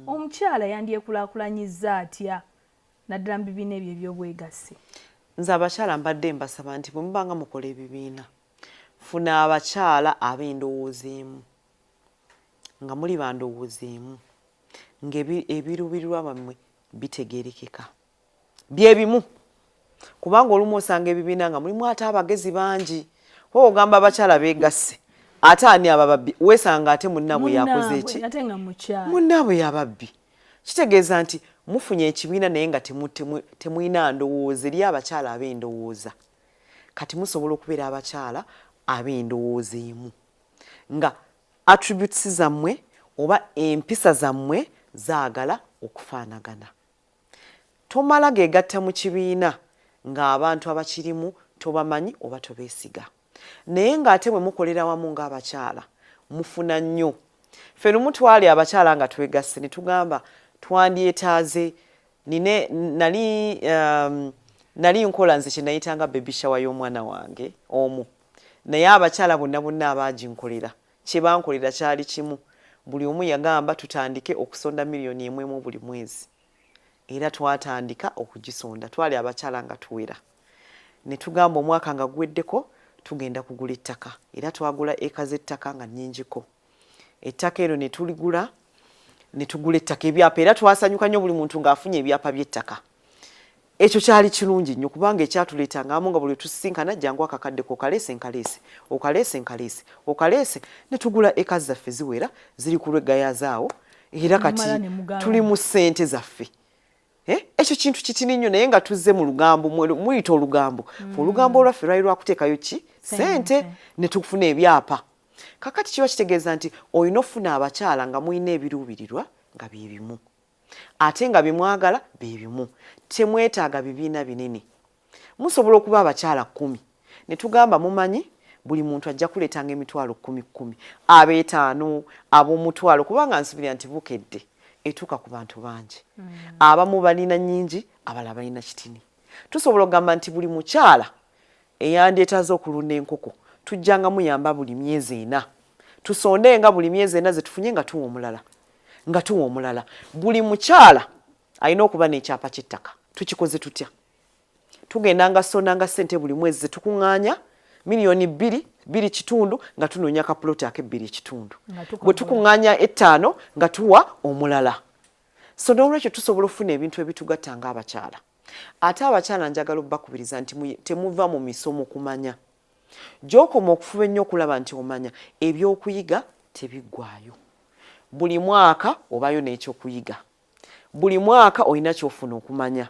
omukyala yandyekulakulanyiza atya naddala mu bibiina ebyo ebyobwegassi? Nze abakyala mbadde mbasaba nti bwe mubanga mukola ebibiina funa abakyala ab'endowooza emu nga muli bandowooza emu ng'ebiruubirirwa bammwe bitegeerekeka bye bimu kubanga olumu osanga ebibiina nga mulimu ate abagezi bangi oba ogamba abakyala beegasse ate ani abababbi weesanga ate munnaabwe yakoze eki munnaabwe yababbi kitegeeza nti mufunye ekibiina naye nga temulina ndowooza eri abakyala ab'endowooza kati musobola okubeera abakyala ab'endowooza emu nga attributes zammwe oba empisa zammwe zaagala okufaanagana. Tomala geegatta mu kibiina ng'abantu abakirimu tobamanyi oba tobeesiga naye ng'ate bwe mukolera wamu ng'abakyala mufuna nnyo. Ffe lumu twali abakyala nga twegasse ne tugamba twandyetaaze nali nkola nze kye nayitanga baby shower y'omwana wange omu naye abakyala bonna abaaginkolera kye bankolera kyali kimu buli omu yagamba tutandike okusonda miliyoni emu buli mwezi era twatandika okugisonda twali abakyala nga tuwera ne tugamba omwaka nga guweddeko tugenda kugula ettaka era twagula eka z'ettaka nga nnyingiko ettaka ero ne tuligula ne tugula ettaka ebyapa era twasanyuka nnyo buli muntu ng'afunye ebyapa by'ettaka. Ekyo kyali kirungi nnyo kubanga ekyatuleetanga amu nga buli tusisinkana jangu akakaddeko okaleese ne tugula eka zaffe ziwera ziri ku lw'eggaya zaawo era kati tuli mu ssente zaffe. Ekyo kintu kitini nnyo naye nga tuzze mu lugambo muyita olugambo olugambo olwaffe lwali lwakuteekayo ki ssente ne tufuna ebyapa. Kakati kiba kitegeeza nti olina ofuna abakyala nga mulina ebiruubirirwa nga bye bimu ate nga bimwagala bye bimu temwetaaga bibiina binene. Musobola okuba abakyala 10 ne tugamba mumanyi buli muntu ajja kuleetanga emitwalo 10 ab'ettaano ab'omutwalo kubanga nsubira nti bukedde etuuka ku bantu bangi abamu balina nnyingi abalala balina kitini. Tusobola okugamba nti buli mukyala eyandyetaaze okulunda enkoko tujjanga muyamba buli myezi 4 tusonde nga buli myezi 4 ze tufunye nga tuwa omulala buli mukyala alina okuba n'ekyapa ky'ettaka. Tukikoze tutya? Tugenda nga sonanga ssente buli mwezi ze tukuŋŋaanya miliyoni 2.5 nga tunoonya kapuloti ake 2.5 bwe tukuŋŋaanya 5 nga tuwa omulala. So n'olwekyo tusobola okufuna ebintu ebitugatta ng'abakyala. Ate abakyala njagala obbakubiriza nti temuva mu misomo kumanya. Gy'okoma okufuba ennyo okulaba nti omanya ebyokuyiga tebiggwaayo. Buli mwaka obayo n'ekyokuyiga. Buli mwaka olina ky'ofuna okumanya.